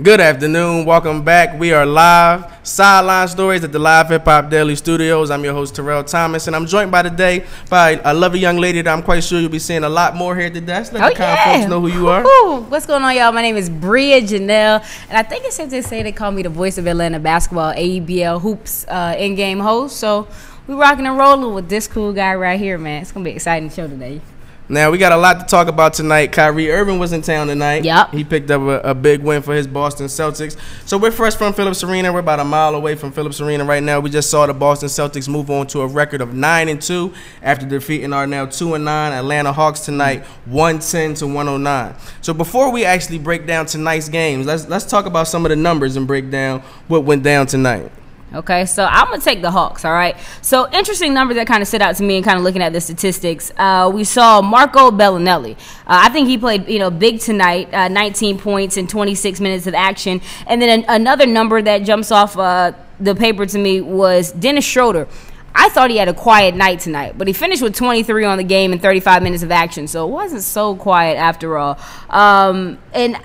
Good afternoon. Welcome back. We are live. Sideline Stories at the Live Hip Hop Daily Studios. I'm your host, Terrell Thomas, and I'm joined today by a lovely young lady that I'm quite sure you'll be seeing a lot more here today. Let the kind folks know who you are. What's going on, y'all? My name is Bria Janelle, and I think it's safe to say they call me the voice of Atlanta basketball, AEBL Hoops in-game host. So we rocking and rolling with this cool guy right here, man. It's going to be an exciting show today. Now, we got a lot to talk about tonight. Kyrie Irving was in town tonight. Yep. He picked up a big win for his Boston Celtics. So we're fresh from Phillips Arena. We're about a mile away from Phillips Arena right now. We just saw the Boston Celtics move on to a record of 9-2 after defeating our now 2-9 Atlanta Hawks tonight, 110-109. So before we actually break down tonight's games, let's talk about some of the numbers and break down what went down tonight. Okay, so I'm going to take the Hawks, all right? So interesting numbers that kind of stood out to me and kind of looking at the statistics. We saw Marco Bellinelli. I think he played, big tonight, 19 points in 26 minutes of action. And then another number that jumps off the paper to me was Dennis Schroeder. I thought he had a quiet night tonight, but he finished with 23 on the game in 35 minutes of action, so it wasn't so quiet after all. I think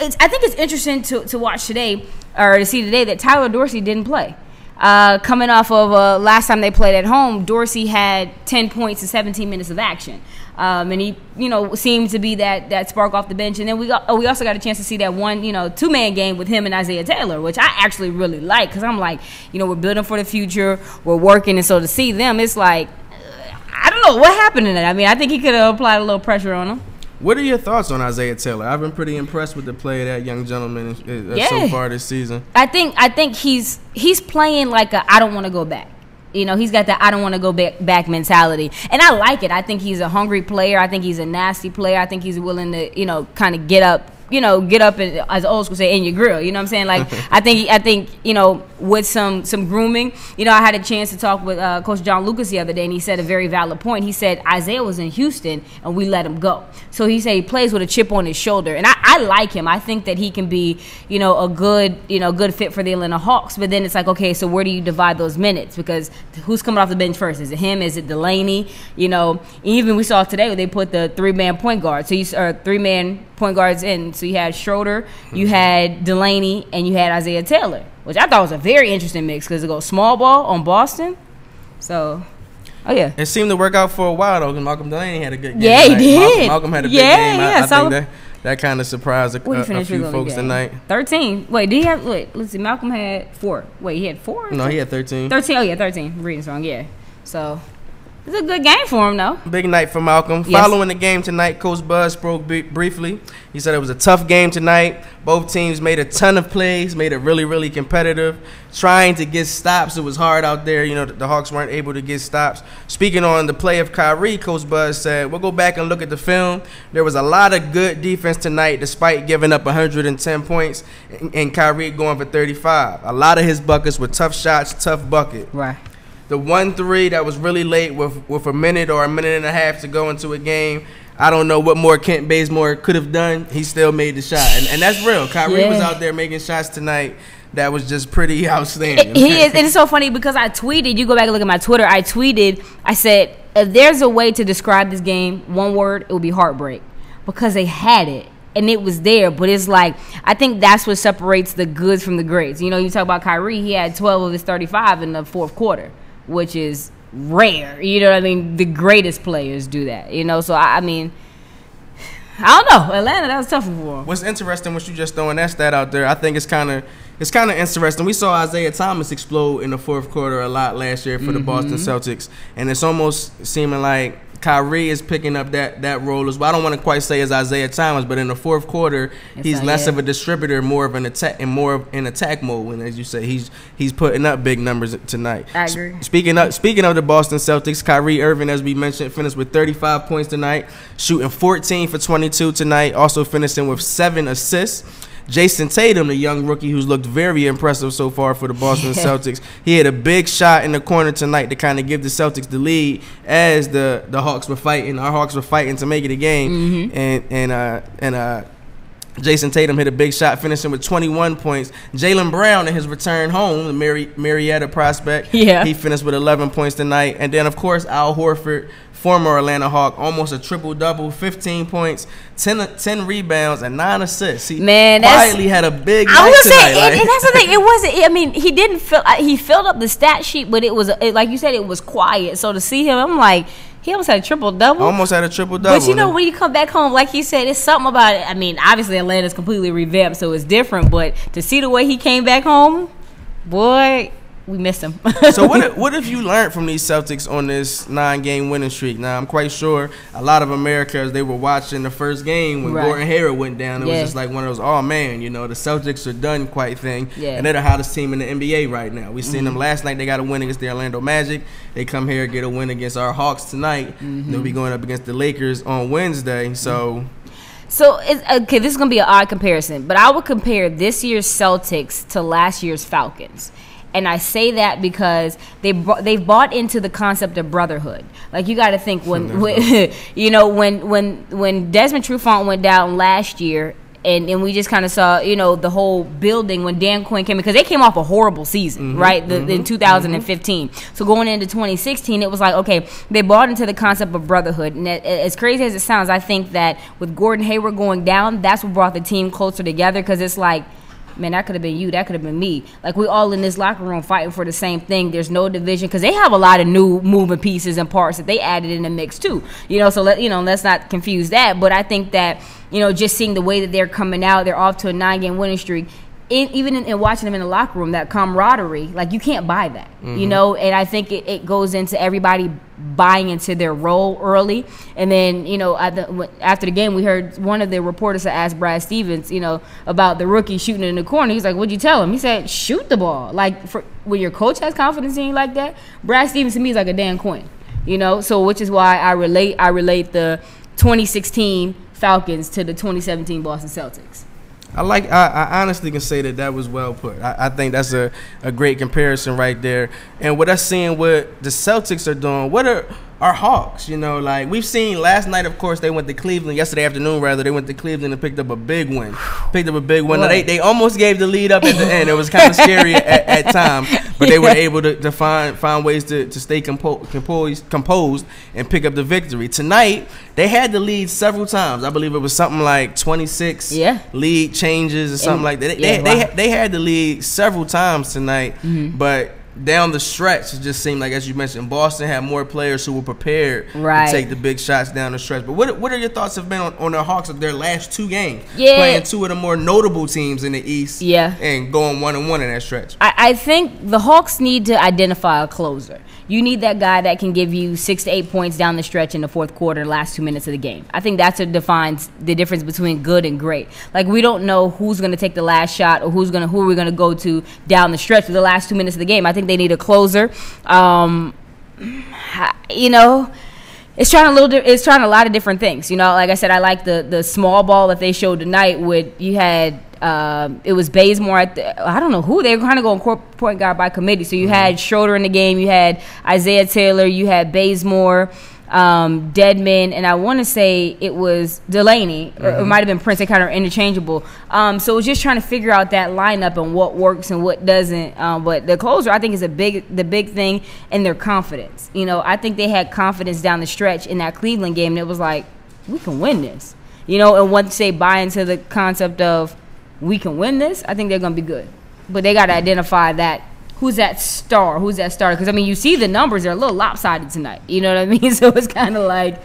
it's interesting to watch today, or to see today, that Tyler Dorsey didn't play. Coming off of last time they played at home, Dorsey had 10 points in 17 minutes of action. And he, seemed to be that spark off the bench. And then we also got a chance to see that one, two-man game with him and Isaiah Taylor, which I actually really like, because I'm like, we're building for the future, we're working, and so to see them, it's like, I don't know what happened in that. I mean, I think he could have applied a little pressure on him. What are your thoughts on Isaiah Taylor? I've been pretty impressed with the play of that young gentleman so far this season. I think he's playing like a I don't want to go back. He's got that I don't want to go back mentality. And I like it. I think he's a hungry player. I think he's a nasty player. I think he's willing to, kind of get up. Get up and, as old school say, in your grill. You know what I'm saying? Like, I think, with some grooming, I had a chance to talk with Coach John Lucas the other day, and he said a very valid point. He said Isaiah was in Houston, and we let him go. So he said he plays with a chip on his shoulder, and I like him. I think that he can be, a good fit for the Atlanta Hawks. But then it's like, okay, so where do you divide those minutes? Because who's coming off the bench first? Is it him? Is it Delaney? Even we saw today where they put the three-man point guard. So three-man point guards in. So you had Schroeder, you had Delaney, and you had Isaiah Taylor, which I thought was a very interesting mix because it goes small ball on Boston. So, it seemed to work out for a while though, because Malcolm Delaney had a good game. Yeah, tonight. He did. Malcolm had a big game. I so think that kind of surprised a few folks tonight. 13. Wait, did he have? Wait, let's see. Malcolm had 4. Wait, he had 4? No, he had 13. 13. Oh yeah, 13. I'm reading wrong. Yeah. So. It's a good game for him, though. Big night for Malcolm. Yes. Following the game tonight, Coach Buzz spoke briefly. He said it was a tough game tonight. Both teams made a ton of plays, made it really, really competitive. Trying to get stops, it was hard out there. The Hawks weren't able to get stops. Speaking on the play of Kyrie, Coach Buzz said, we'll go back and look at the film. There was a lot of good defense tonight despite giving up 110 points and Kyrie going for 35. A lot of his buckets were tough shots, tough bucket. Right. The 1-3 that was really late with a minute or a minute and a half to go into a game, I don't know what more Kent Bazemore could have done. He still made the shot. And that's real. Kyrie was out there making shots tonight that was just pretty outstanding. He is. And it's so funny because I tweeted, you go back and look at my Twitter, I said, if there's a way to describe this game, one word, it would be heartbreak. Because they had it. And it was there, but it's like, I think that's what separates the goods from the greats. You talk about Kyrie, he had 12 of his 35 in the fourth quarter, which is rare. You know what I mean? The greatest players do that. So I mean, I don't know. Atlanta, that was tough for him. What's interesting, what you just throwing that stat out there, I think it's kind of interesting. We saw Isaiah Thomas explode in the fourth quarter a lot last year for the Boston Celtics, and it's almost seeming like Kyrie is picking up that role as well. I don't want to quite say as Isaiah Thomas, but in the fourth quarter, he's less of a distributor, more of an attack, and more in attack mode. And as you say, he's putting up big numbers tonight. I agree. Speaking of the Boston Celtics, Kyrie Irving, as we mentioned, finished with 35 points tonight, shooting 14 for 22 tonight, also finishing with 7 assists. Jayson Tatum, the young rookie who's looked very impressive so far for the Boston Celtics, he had a big shot in the corner tonight to kind of give the Celtics the lead as the Hawks were fighting. Our Hawks were fighting to make it a game, and Jayson Tatum hit a big shot, finishing with 21 points. Jaylen Brown, in his return home, the Marietta prospect, he finished with 11 points tonight. And then, of course, Al Horford former Atlanta Hawk, almost a triple-double, 15 points, 10 rebounds, and 9 assists. He quietly had a big night tonight. And that's the thing. It wasn't. I mean, he filled up the stat sheet, but it was like you said, it was quiet. So to see him, I'm like, he almost had a triple-double. Almost had a triple-double. But you know, when you come back home, like you said, it's something about it. I mean, obviously Atlanta's completely revamped, so it's different. But to see the way he came back home, boy, we missed him. So what have you learned from these Celtics on this 9-game winning streak? Now, I'm quite sure a lot of America, as they were watching the first game when Gordon Hayward went down, it was just like one of those, oh, man, you know, the Celtics are done quite thing. Yeah. And they're the hottest team in the NBA right now. We seen them last night. They got a win against the Orlando Magic. They come here, get a win against our Hawks tonight. They'll be going up against the Lakers on Wednesday. So okay, this is going to be an odd comparison, but I would compare this year's Celtics to last year's Falcons. And I say that because they've bought into the concept of brotherhood. Like, you got to think when Desmond Trufant went down last year, and we just kind of saw, you know, the whole building when Dan Quinn came in, because they came off a horrible season, right, in 2015. So going into 2016, it was like, okay, they bought into the concept of brotherhood. And as crazy as it sounds, I think that with Gordon Hayward going down, that's what brought the team closer together, because it's like, man, that could have been you, that could have been me. Like, we all in this locker room fighting for the same thing. There's no division, because they have a lot of new moving pieces and parts that they added in the mix too. You know, so let's not confuse that. But I think that, you know, just seeing the way that they're coming out, they're off to a 9-game winning streak. Even in watching them in the locker room, that camaraderie, like, you can't buy that, you know. And I think it goes into everybody buying into their role early. And then, you know, after the game, we heard one of the reporters asked Brad Stevens, you know, about the rookie shooting in the corner. He's like, "What'd you tell him?" He said, "Shoot the ball." Like, when your coach has confidence in you like that, Brad Stevens to me is like a Dan Quinn, you know. So which is why I relate the 2016 Falcons to the 2017 Boston Celtics. I honestly can say that was well put. I think that's a great comparison right there. And what I'm seeing what the Celtics are doing, what are our Hawks, you know, like we've seen last night, of course, they went to Cleveland, yesterday afternoon rather, they went to Cleveland and picked up a big win. Now, they almost gave the lead up at the end. It was kind of scary at times, but they were able to find ways to stay composed and pick up the victory. Tonight, they had the lead several times. I believe it was something like 26 lead changes or something like that. They had the lead several times tonight, but down the stretch, it just seemed like, as you mentioned, Boston had more players who were prepared to take the big shots down the stretch. But what are your thoughts have been on the Hawks of their last 2 games? Playing 2 of the more notable teams in the East and going 1-1 in that stretch. I think the Hawks need to identify a closer. You need that guy that can give you 6 to 8 points down the stretch in the fourth quarter, last 2 minutes of the game. I think that's what defines the difference between good and great. Like, we don't know who's going to take the last shot or who we're going to go to down the stretch for the last 2 minutes of the game. I think they need a closer. You know, it's trying a lot of different things. You know, like I said, I like the small ball that they showed tonight. You had it was Bazemore I don't know who they were kind of going point guard by committee. So you had Schroeder in the game, you had Isaiah Taylor, you had Bazemore, Deadman, and I want to say it was Delaney, or it might have been Prince. They kind of interchangeable. So it was just trying to figure out that lineup and what works and what doesn't. But the closer, I think, is the big thing, and their confidence. You know, I think they had confidence down the stretch in that Cleveland game, and it was like, we can win this. You know, and once they buy into the concept of we can win this, I think they're going to be good. But they got to identify that. Who's that star? Because, I mean, you see the numbers are a little lopsided tonight. You know what I mean? So it's kind of like,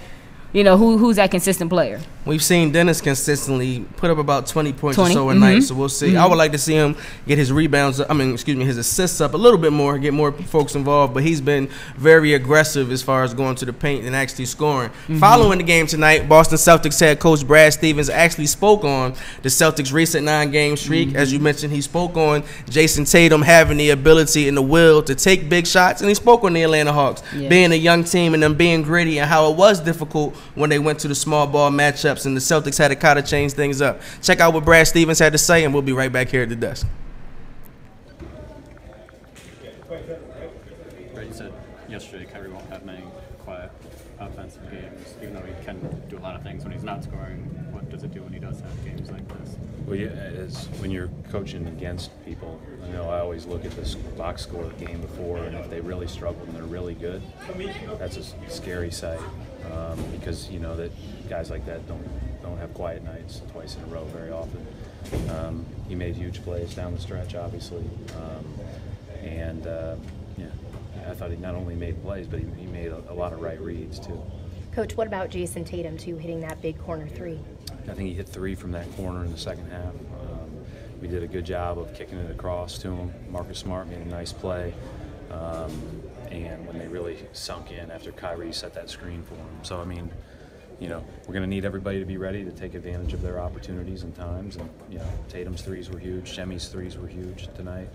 you know, who's that consistent player? We've seen Dennis consistently put up about 20 points or so a night, so we'll see. I would like to see him get his rebounds, his assists up a little bit more, get more folks involved, but he's been very aggressive as far as going to the paint and actually scoring. Following the game tonight, Boston Celtics head coach Brad Stevens actually spoke on the Celtics' recent 9-game streak. As you mentioned, he spoke on Jayson Tatum having the ability and the will to take big shots, and he spoke on the Atlanta Hawks being a young team and them being gritty and how it was difficult when they went to the small ball matchups and the Celtics had to kind of change things up. Check out what Brad Stevens had to say, and we'll be right back here at the desk. You said yesterday have many quiet offensive games, even though he can do a lot of things when he's not scoring. What does it do when he does have games like this? Well, yeah, when you're coaching against people, I know I always look at this box score game before, and if they really struggle and they're really good, that's a scary sight, because you know that guys like that don't have quiet nights twice in a row very often. He made huge plays down the stretch, obviously, yeah, I thought he not only made plays, but he made a lot of right reads too. Coach, what about Jayson Tatum too, hitting that big corner three? I think he hit 3 from that corner in the second half. We did a good job of kicking it across to him. Marcus Smart made a nice play, and when they really sunk in after Kyrie set that screen for him. So I mean, you know, we're going to need everybody to be ready to take advantage of their opportunities and times. And you know, Tatum's threes were huge, Shemi's threes were huge tonight,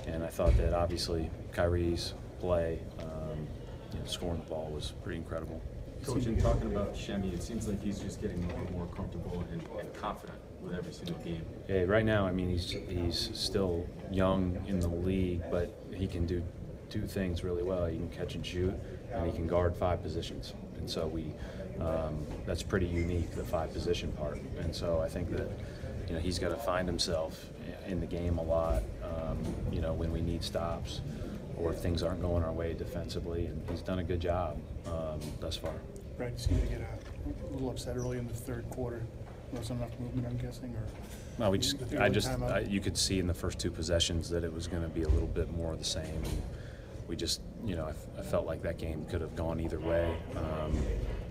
and I thought that obviously Kyrie's play, you know, scoring the ball was pretty incredible. Coach, in talking about Shemi, it seems like he's just getting more and more comfortable and confident with every single game. Yeah, right now, I mean, he's still young in the league, but he can do things really well. He can catch and shoot, and he can guard 5 positions. And so that's pretty unique, the 5-position part. And so I think that, you know, he's got to find himself in the game a lot, you know, when we need stops or if things aren't going our way defensively. And he's done a good job thus far. Brad, you seem to get a little upset early in the third quarter. Wasn't enough movement, I'm guessing, or? Well, you could see in the first 2 possessions that it was going to be a little bit more of the same. And we just, you know, I felt like that game could have gone either way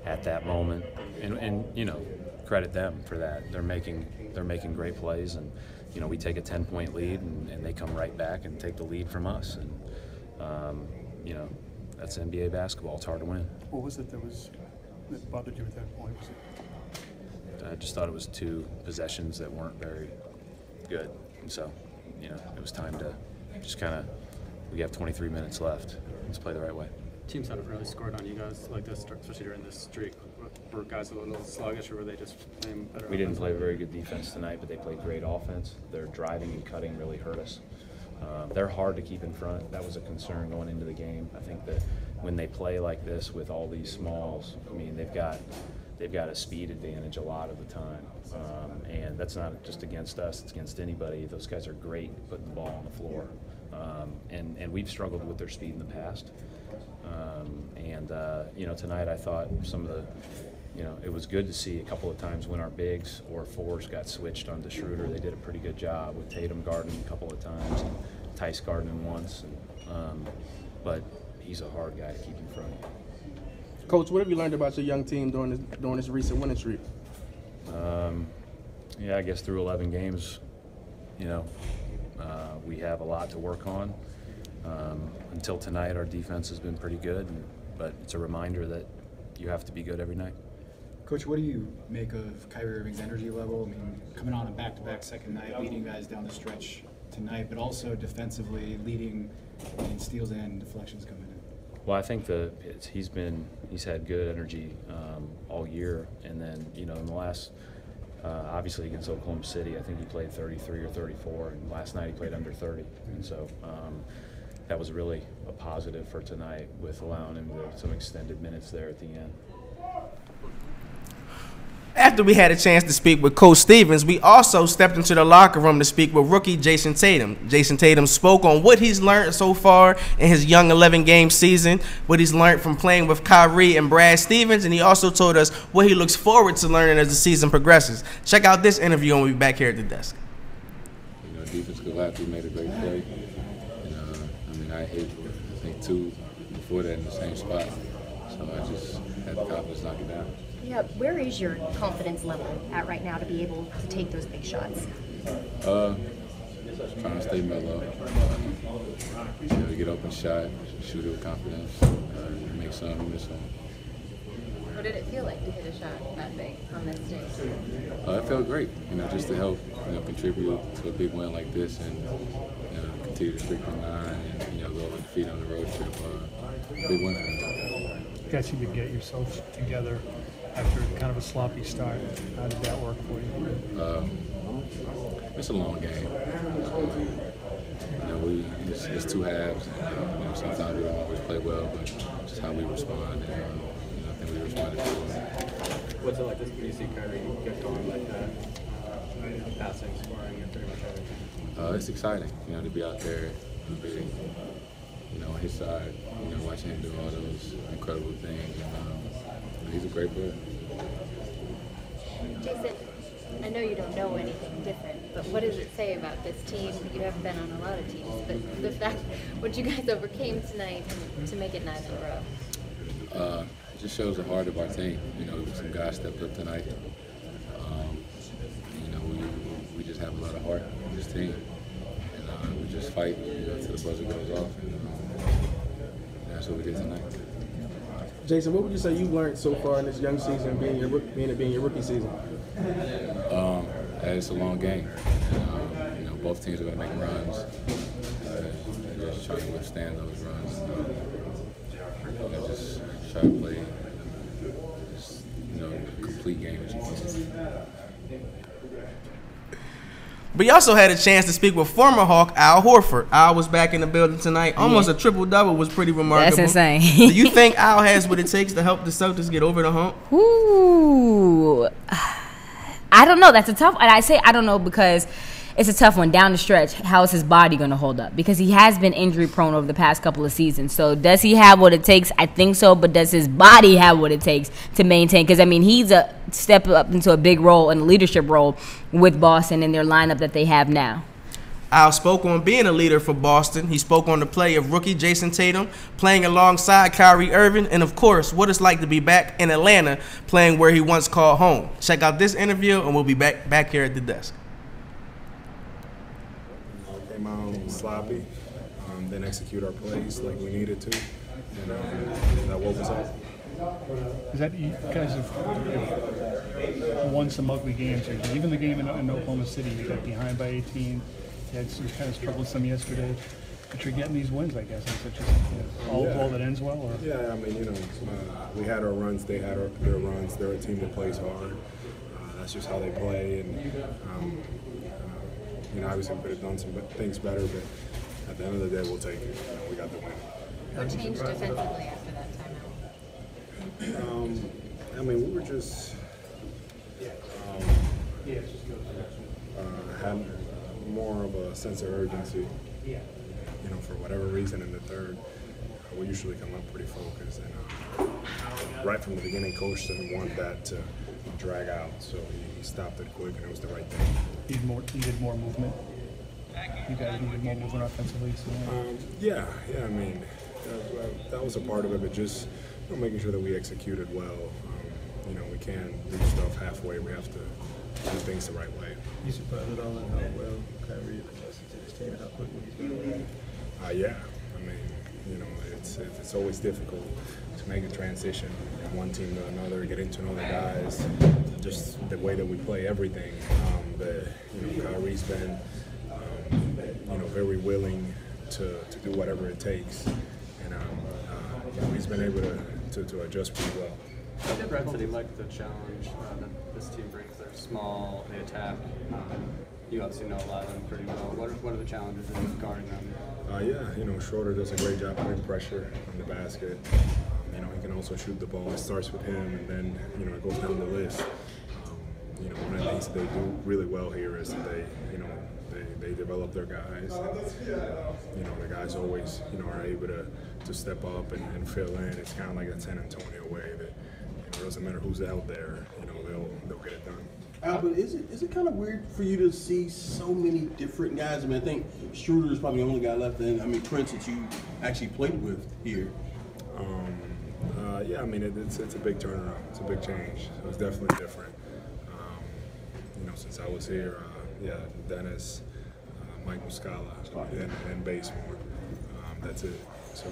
at that moment. And you know, credit them for that. They're making great plays, and you know, we take a 10-point lead, and they come right back and take the lead from us. And you know, that's NBA basketball. It's hard to win. What was it that bothered you at that point? Was it? I just thought it was 2 possessions that weren't very good, and so you know, it was time to just kind of. We have 23 minutes left. Let's play the right way. Teams haven't really scored on you guys like this, especially during this streak. Were guys a little sluggish, or were they just playing better? We didn't play very good defense tonight, but they played great offense. Their driving and cutting really hurt us. They're hard to keep in front. That was a concern going into the game. I think that when they play like this with all these smalls, I mean, they've got a speed advantage a lot of the time, and that's not just against us, it's against anybody. Those guys are great putting the ball on the floor, and we've struggled with their speed in the past. You know, tonight I thought some of the, you know, it was good to see a couple of times when our bigs or 4s got switched onto Schroeder. They did a pretty good job with Tatum guarding a couple of times, and Tice guarding him once, but he's a hard guy to keep in front of. Coach, what have you learned about your young team during this recent winning streak? Yeah, I guess through 11 games, you know, we have a lot to work on. Until tonight, our defense has been pretty good, but it's a reminder that you have to be good every night. Coach, what do you make of Kyrie Irving's energy level? I mean, coming on a back-to-back second night, leading guys down the stretch tonight, but also defensively leading in steals and deflections coming in. Well, I think he's had good energy all year, and then you know in the last obviously against Oklahoma City, I think he played 33 or 34, and last night he played under 30, and so that was really a positive for tonight with allowing him some extended minutes there at the end. After we had a chance to speak with Coach Stevens, we also stepped into the locker room to speak with rookie Jayson Tatum. Jayson Tatum spoke on what he's learned so far in his young 11-game season, what he's learned from playing with Kyrie and Brad Stevens, and he also told us what he looks forward to learning as the season progresses. Check out this interview and we'll be back here at the desk. You know, defense collapsed. We made a great play. And, I mean, I hit, I think, 2 before that in the same spot. So I just had the confidence to knock it down. Yeah, where is your confidence level at right now to be able to take those big shots? Trying to stay mellow. You know, get open shot, shoot it with confidence, make some, miss some. What did it feel like to hit a shot that big on this stage? It felt great, you know, just to help, you know, contribute to a big win like this, and you know, continue to streak from 9 and you know go undefeated on the road trip. Big win for me. Got you to get yourself together after kind of a sloppy start. How did that work for you? It's a long game. You know, it's 2 halves. You know, sometimes we don't always play well, but just how we respond. And I think we responded well. What's it like this when you see Kyrie get going like that? Passing, scoring, and pretty much everything. It's exciting, to be out there, to be, on his side, watching him do all those incredible things. And, he's a great player. Jayson, I know you don't know anything different, but what does it say about this team? You haven't been on a lot of teams, but the fact what you guys overcame tonight and to make it 9 in a row. It just shows the heart of our team. Some guys stepped up tonight. We just have a lot of heart in this team, and we just fight until the buzzer goes off, and that's what we did tonight. Jayson, what would you say you've learned so far in this young season, being your rookie season? It's a long game. And, both teams are going to make runs. Just try to withstand those runs. Just try to play, complete game as you can. But you also had a chance to speak with former Hawk Al Horford. Al was back in the building tonight. Almost a triple-double was pretty remarkable. That's insane. Do you think Al has what it takes to help the Celtics get over the hump? Ooh. I don't know. That's a tough one. I say I don't know because it's a tough one. Down the stretch, how is his body going to hold up? Because he has been injury-prone over the past couple of seasons. So does he have what it takes? I think so. But does his body have what it takes to maintain? Because, he's a step up into a big role and a leadership role with Boston in their lineup that they have now. Al spoke on being a leader for Boston. He spoke on the play of rookie Jayson Tatum playing alongside Kyrie Irving, and of course, what it's like to be back in Atlanta playing where he once called home. Check out this interview, and we'll be back here at the desk. Came out sloppy, then execute our plays like we needed to, and that woke us up. Is that you guys have won some ugly games here? Even the game in Oklahoma City, you got behind by 18. You had some kind of struggled some yesterday, but you're getting these wins, I guess. It's just all that ends well. Or? Yeah, we had our runs, they had their runs. They're a team that plays hard. That's just how they play, and obviously we could have done some things better, but at the end of the day, we'll take it. We got the win. What changed defensively after that timeout? We were just had more of a sense of urgency. For whatever reason in the third, we usually come up pretty focused, and right from the beginning, coach didn't want that to drag out, so he stopped it quick, and it was the right thing. Needed more movement. You guys needed more movement offensively. So. That was a part of it, but just making sure that we executed well. We can't do stuff halfway. We have to do things the right way. You surprised at all in how well Kyrie adjusted to this team, how quickly he's going? Yeah. It's always difficult to make a transition from one team to another, getting to know the guys, just the way that we play everything. Kyrie's been, very willing to do whatever it takes, and he's been able to adjust pretty well. Brad said he liked the challenge that this team brings. They're small, they attack. You obviously know a lot of them pretty well. What are the challenges in guarding them? Schroeder does a great job putting pressure on the basket. He can also shoot the ball. It starts with him, and then it goes down the list. One of the things that they do really well here is that they develop their guys. And, the guys always are able to step up and fill in. It's kind of like that San Antonio way that it doesn't matter who's out there. They'll get it done. But is it kind of weird for you to see so many different guys? I think Schroeder is probably the only guy left. And Prince that you actually played with here. It's a big turnaround. It's a big change. So it's definitely different. Since I was here, Dennis, Mike Muscala, and Basemore. That's it. So.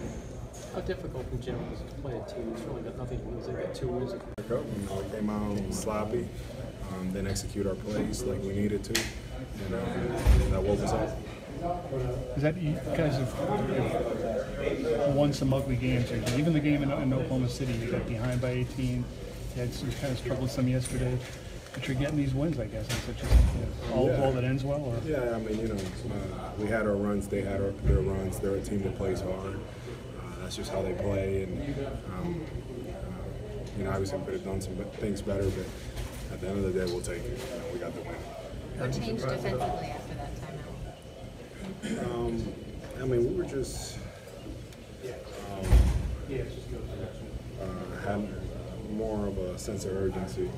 How difficult in general is it to play a team that's really got nothing to lose? They got 2 wins. We came out sloppy, then execute our plays like we needed to, and that woke us up. Is that you guys have won some ugly games here? Even the game in Oklahoma City, you got behind by 18. You had some kind of struggled some yesterday, but you're getting these wins, I guess. It's just all that ends well. Or? We had our runs. They had their runs. They're a team that plays hard. That's just how they play, and obviously we could have done some things better, but at the end of the day, we'll take it. We got the win. What changed defensively after that timeout? We were just had more of a sense of urgency.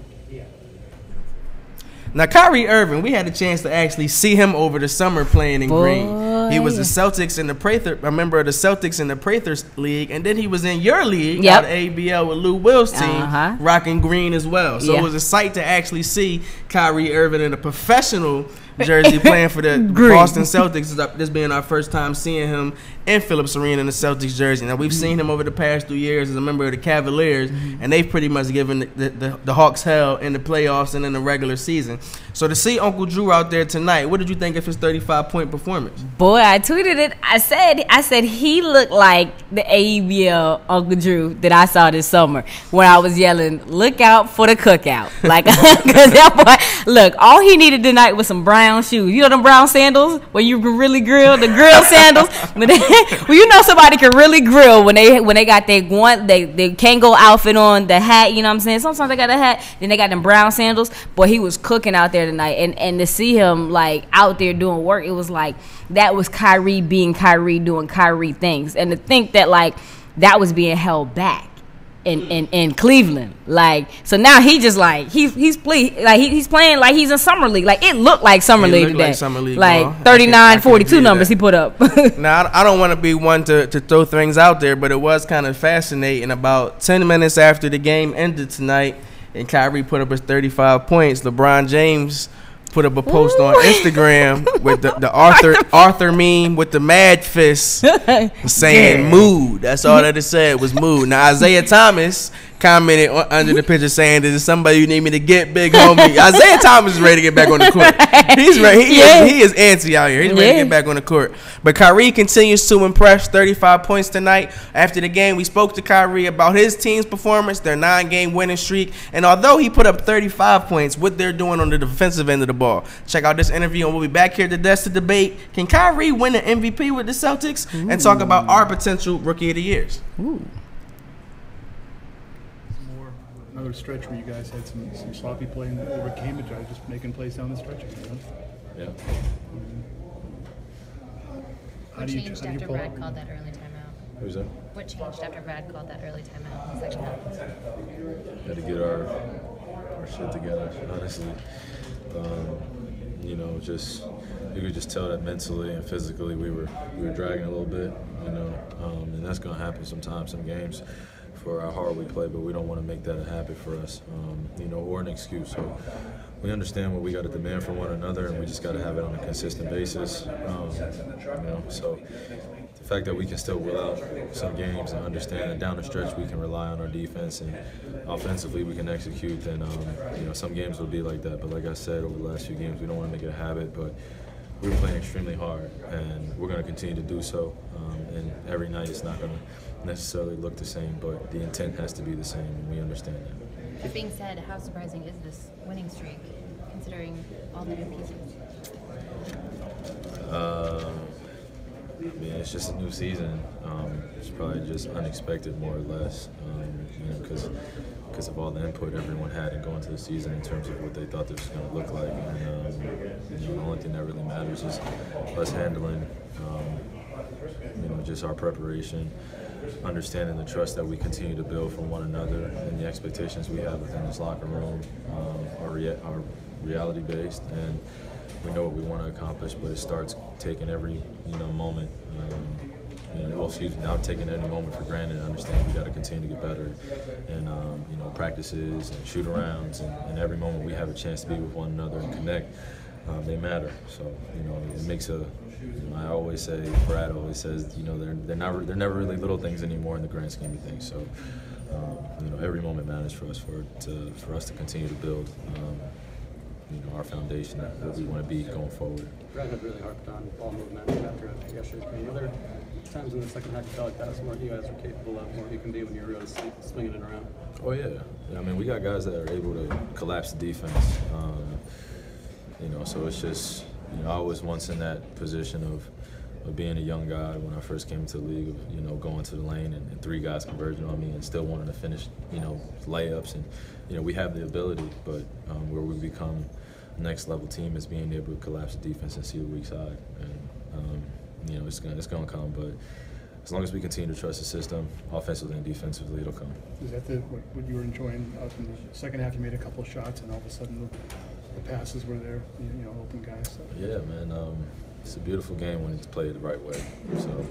Now, Kyrie Irving, we had a chance to actually see him over the summer playing in green. He was the Celtics in the Prather, a member of the Celtics in the Prather League, and then he was in your league, out of ABL with Lou Will's team, rocking green as well. So it was a sight to actually see Kyrie Irving in a professional jersey playing for the Boston Celtics. This being our first time seeing him in Phillips Arena in the Celtics jersey. Now, we've seen him over the past 2 years as a member of the Cavaliers, and they've pretty much given the Hawks hell in the playoffs and in the regular season. So to see Uncle Drew out there tonight, what did you think of his 35-point performance? Boy, I tweeted it. I said he looked like the ABL Uncle Drew that I saw this summer when I was yelling, "Look out for the cookout!" Like, because that boy, look, all he needed tonight was some brown shoes. You know them brown sandals where you can really grill, the grill sandals. Well, you know somebody can really grill when they got their they Kango outfit on, the hat. You know what I'm saying? Sometimes they got a hat, then they got them brown sandals. Boy, he was cooking out there tonight, and to see him like out there doing work, it was like that was Kyrie being Kyrie, doing Kyrie things, and to think that like that was being held back in Cleveland, like, so now he just like he's playing like he's in summer league. Like, it looked like summer league today, like summer league, like 39, 42 numbers he put up. Now, I don't want to be one to throw things out there, but it was kind of fascinating. About 10 minutes after the game ended tonight and Kyrie put up his 35 points, LeBron James put up a post on Instagram with the Arthur meme with the mad fist saying mood. That's all that it said was mood. Now, Isaiah Thomas commented under the picture saying, "This is somebody you need me to get, big homie." Isaiah Thomas is ready to get back on the court. He's ready. He is antsy out here. He's ready to get back on the court. But Kyrie continues to impress. 35 points tonight. After the game, we spoke to Kyrie about his team's performance, their 9-game winning streak, and although he put up 35 points, what they're doing on the defensive end of the ball. Check out this interview, and we'll be back here at the desk to debate, can Kyrie win the MVP with the Celtics, and talk about our potential Rookie of the Years. Another stretch where you guys had some sloppy play and overcame it, just making plays down the stretch. Yeah. What changed after Brad called that early timeout? Who's that? What changed after Brad called that early timeout in the second half? Had to get our shit together, honestly. You could just tell that mentally and physically we were dragging a little bit, and that's gonna happen sometimes, some games, for how hard we play, but we don't want to make that a habit for us, or an excuse. So we understand what we got to demand from one another, and we just got to have it on a consistent basis. So the fact that we can still will out some games and understand that down the stretch we can rely on our defense and offensively we can execute, then some games will be like that. But like I said, over the last few games, we don't want to make it a habit, but we're playing extremely hard, and we're going to continue to do so. And every night it's not going to necessarily look the same, but the intent has to be the same, and we understand that. That being said, how surprising is this winning streak, considering all the new pieces? It's just a new season. It's probably just unexpected, more or less, because of all the input everyone had in going to the season in terms of what they thought this was going to look like. And the only thing that really matters is us handling, just our preparation, understanding the trust that we continue to build from one another, and the expectations we have within this locker room are reality-based, and we know what we want to accomplish, but it starts taking every moment. Not taking any moment for granted. I understand we got to continue to get better, and practices and shoot-arounds, and every moment we have a chance to be with one another and connect, they matter. So it makes I always say, Brad always says, they're never really little things anymore in the grand scheme of things. So every moment matters for us for us to continue to build our foundation, that we want to be going forward. Brad had really harped on ball movement after yesterday's game. Were there times in the second half you felt like that was more you guys are capable of, more you can be when you're really swinging it around? Oh yeah. We got guys that are able to collapse the defense. So it's just I was once in that position of being a young guy when I first came to the league, of, you know, going to the lane and 3 guys converging on me and still wanting to finish, you know, layups. And, you know, we have the ability, but where we become next level team is being able to collapse the defense and see the weak side. And, you know, it's gonna come, but as long as we continue to trust the system, offensively and defensively, it'll come. Is that what you were enjoying out in the second half? You made a couple of shots, and all of a sudden the passes were there, you know, open guys. So. Yeah, man. It's a beautiful game when it's played the right way. So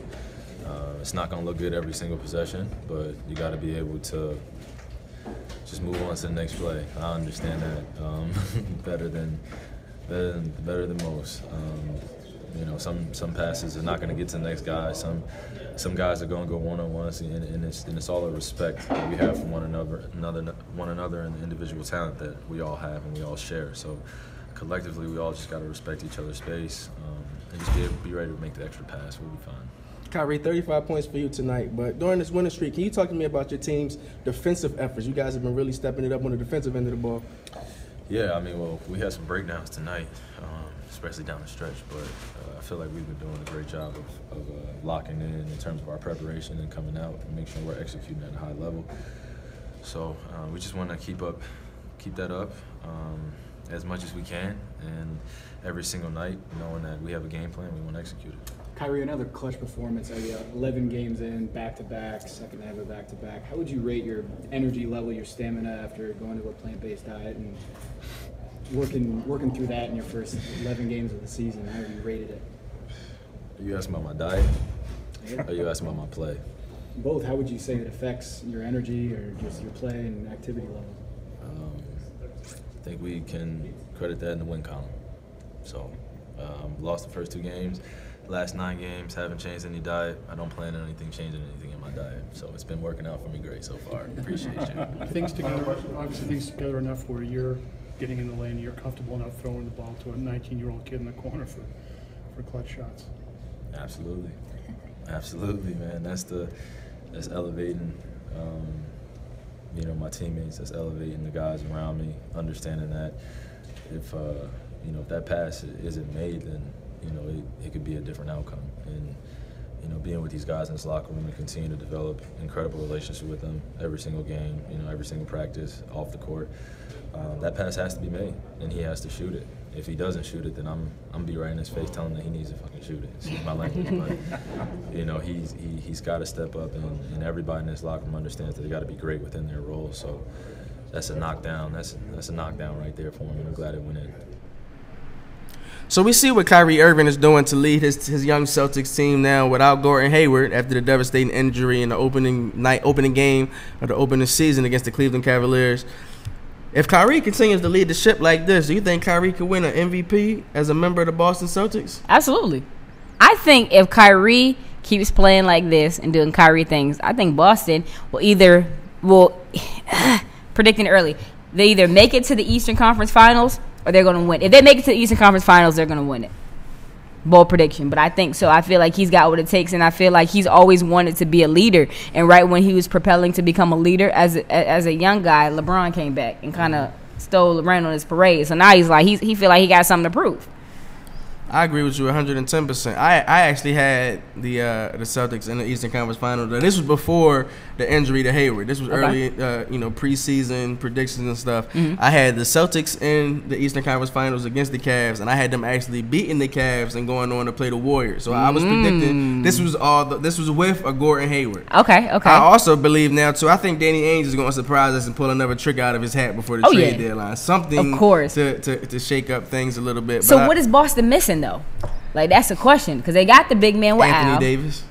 it's not going to look good every single possession, but you got to be able to just move on to the next play. I understand that better than most. You know, some passes are not going to get to the next guy. Some guys are going to go one-on-ones, and it's all a respect that we have for one another, and the individual talent that we all have and we all share. So collectively, we all just got to respect each other's space and just be ready to make the extra pass. We'll be fine. Kyrie, 35 points for you tonight, but during this winning streak, can you talk to me about your team's defensive efforts? You guys have been really stepping it up on the defensive end of the ball. Yeah, I mean, well, we had some breakdowns tonight, especially down the stretch, but I feel like we've been doing a great job of locking in terms of our preparation and coming out and make sure we're executing at a high level. So we just want to keep that up as much as we can, and every single night, knowing that we have a game plan, we want to execute it. Kyrie, another clutch performance. 11 games in, back-to-back, second half of back-to-back. How would you rate your energy level, your stamina after going to a plant-based diet and working through that in your first 11 games of the season? How have you rated it? Are you asking about my diet? Yeah. Or are you asking about my play? Both. How would you say it affects your energy or just your play and activity level? I think we can credit that in the win column. So, lost the first 2 games. Last 9 games, haven't changed any diet. I don't plan on changing anything in my diet. So it's been working out for me great so far. Appreciate you. Things together enough where you're getting in the lane, you're comfortable enough throwing the ball to a 19-year-old kid in the corner for clutch shots. Absolutely. Absolutely, man. That's elevating, you know, my teammates. That's elevating the guys around me, understanding that if that pass isn't made, then, you know, it could be a different outcome. And, you know, being with these guys in this locker room and continue to develop incredible relationship with them every single game, you know, every single practice, off the court, that pass has to be made, and he has to shoot it. If he doesn't shoot it, then I'm gonna be right in his face telling him that he needs to fucking shoot it. Excuse my language, but you know, he's got to step up, and everybody in this locker room understands that they got to be great within their roles. So that's a knockdown. That's a knockdown right there for him, and I'm glad it went in. So we see what Kyrie Irving is doing to lead his young Celtics team now without Gordon Hayward after the devastating injury in the opening game of the opening season against the Cleveland Cavaliers. If Kyrie continues to lead the ship like this, do you think Kyrie could win an MVP as a member of the Boston Celtics? Absolutely. I think if Kyrie keeps playing like this and doing Kyrie things, I think Boston will predicting early, they either make it to the Eastern Conference Finals or they're going to win. If they make it to the Eastern Conference Finals, they're going to win it. Bold prediction, but I think so. I feel like he's got what it takes, and I feel like he's always wanted to be a leader. And right when he was propelling to become a leader as a young guy, LeBron came back and kind of ran on his parade. So now he's like he feel like he got something to prove. I agree with you 110%. I actually had the Celtics in the Eastern Conference Finals. This was before the injury to Hayward. This was early, preseason predictions and stuff. Mm-hmm. I had the Celtics in the Eastern Conference Finals against the Cavs, and I had them actually beating the Cavs and going on to play the Warriors. So I was predicting this was with a Gordon Hayward. Okay. I also believe now too. I think Danny Ainge is going to surprise us and pull another trick out of his hat before the trade deadline. Something, of course, to shake up things a little bit. So what is Boston missing though? Like, that's a question, because they got the big man with Anthony Al. Davis.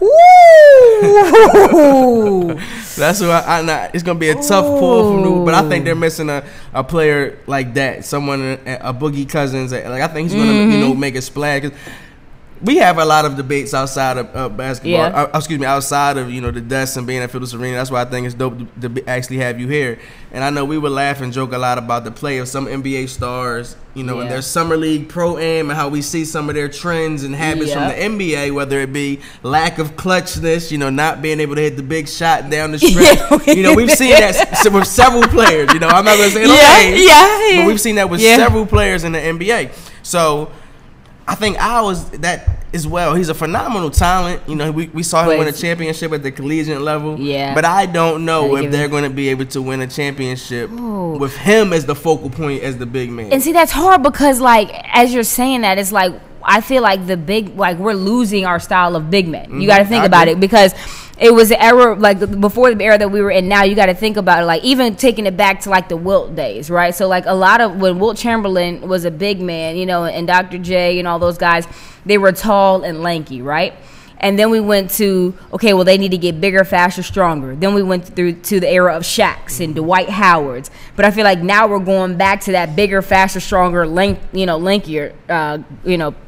Woo! That's who it's gonna be a tough pull from New, but I think they're missing a player like that, someone, a Boogie Cousins. Like, I think he's gonna make a splash. We have a lot of debates outside of basketball. Outside of the desk and being at Phillips Arena. That's why I think it's dope to actually have you here. And I know we would laugh and joke a lot about the play of some NBA stars, and their summer league pro-am and how we see some of their trends and habits from the NBA, whether it be lack of clutchness, not being able to hit the big shot down the stretch. We've seen that with several players. I'm not gonna say but we've seen that with several players in the NBA. So I think that as well. He's a phenomenal talent. You know, we saw him win a championship at the collegiate level. Yeah. But I don't know if they're going to be able to win a championship with him as the focal point, as the big man. And see, that's hard because, like, as you're saying that, it's like, I feel like we're losing our style of big men. You got to think about it, because it was the era, like, before the era that we were in now. You got to think about it, like, even taking it back to, like, the Wilt days, right? So, like, a lot of, when Wilt Chamberlain was a big man, you know, and Dr. J and all those guys, they were tall and lanky, right? And then we went to, okay, well, they need to get bigger, faster, stronger. Then we went through to the era of Shaqs and Dwight Howards. But I feel like now we're going back to that bigger, faster, stronger, lankier,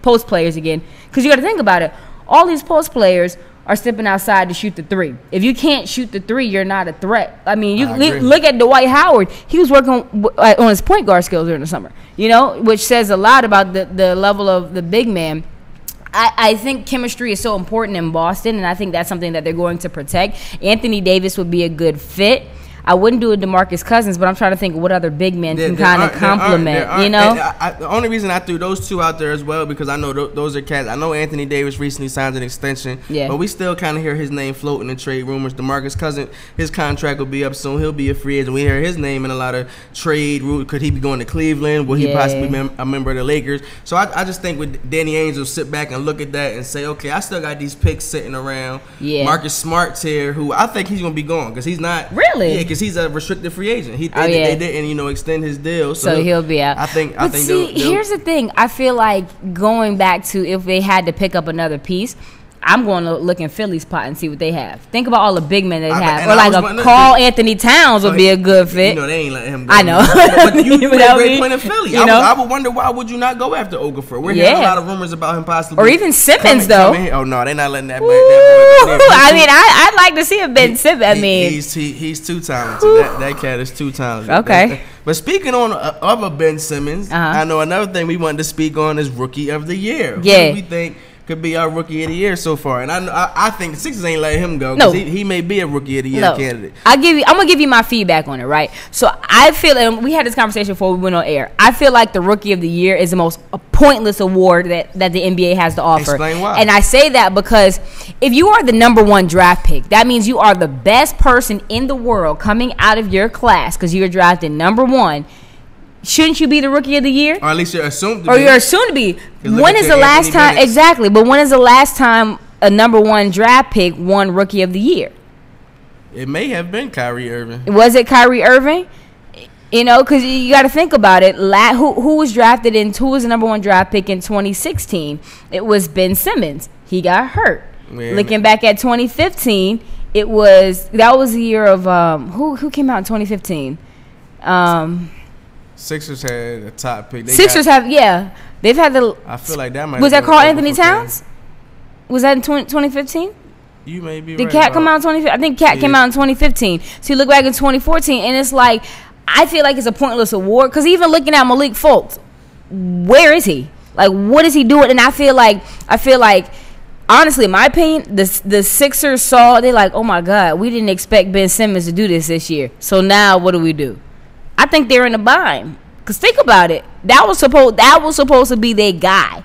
post players again. Because you got to think about it. All these post players are stepping outside to shoot the three. If you can't shoot the three, you're not a threat. I mean, you look at Dwight Howard. He was working on his point guard skills during the summer, you know, which says a lot about the level of the big man. I think chemistry is so important in Boston, and I think that's something that they're going to protect. Anthony Davis would be a good fit. I wouldn't do a DeMarcus Cousins, but I'm trying to think of what other big men can kind of complement, you know? The only reason I threw those two out there as well, because I know those are cats. I know Anthony Davis recently signed an extension, but we still kind of hear his name floating in trade rumors. DeMarcus Cousins, his contract will be up soon. He'll be a free agent. We hear his name in a lot of trade rumors. Could he be going to Cleveland? Will he possibly be a member of the Lakers? So I just think with Danny Ainge will sit back and look at that and say, okay, I still got these picks sitting around. Marcus Smart's here, who I think he's going to be gone, because he's not. Really? Yeah, because he's a restricted free agent. They didn't, extend his deal, so he'll be out. I think. Here's the thing. I feel like going back to if they had to pick up another piece, I'm going to look in Philly's pot and see what they have. Think about all the big men they have. Or like a Karl Anthony Towns would be a good fit. You know, they ain't letting him go. I know. But you played a great point in Philly. I would wonder, why would you not go after Okafor? We're hearing a lot of rumors about him possibly. Or even Simmons, though. Oh, no, they're not letting that boy. I mean, I'd like to see a Ben Simmons. I mean, he's too talented. That cat is too talented. Okay. But speaking of a Ben Simmons, I know another thing we wanted to speak on is Rookie of the Year. Yeah. Who do we think could be our Rookie of the Year so far? And I think the Sixers ain't letting him go, because he may be a Rookie of the Year candidate. I'm gonna give you my feedback on it, right? So I feel, and we had this conversation before we went on air, I feel like the Rookie of the Year is the most pointless award that the NBA has to offer. Explain why. And I say that because if you are the #1 draft pick, that means you are the best person in the world coming out of your class, because you're drafted #1. Shouldn't you be the Rookie of the Year? Or at least you're assumed to be. Or you're assumed to be. When is the last time? Exactly. But when is the last time a #1 draft pick won Rookie of the Year? It may have been Kyrie Irving. Was it Kyrie Irving? You know, because you got to think about it. Who was drafted in? Who was the #1 draft pick in 2016? It was Ben Simmons. He got hurt. Man. Looking back at 2015, that was the year of who came out in 2015. Sixers had a top pick. They've had the. I feel like that might. Was that Karl Anthony Towns? Was that in 2015? You may be. Did Cat come out in 2015? I think Cat came out in 2015. So you look back in 2014, and it's like, I feel like it's a pointless award, because even looking at Malik Fultz, where is he? Like, what is he doing? And I feel like, honestly, in my opinion, the Sixers saw, they're like, oh my God, we didn't expect Ben Simmons to do this year. So now what do? I think they're in a bind. Cause think about it, that was supposed to be their guy.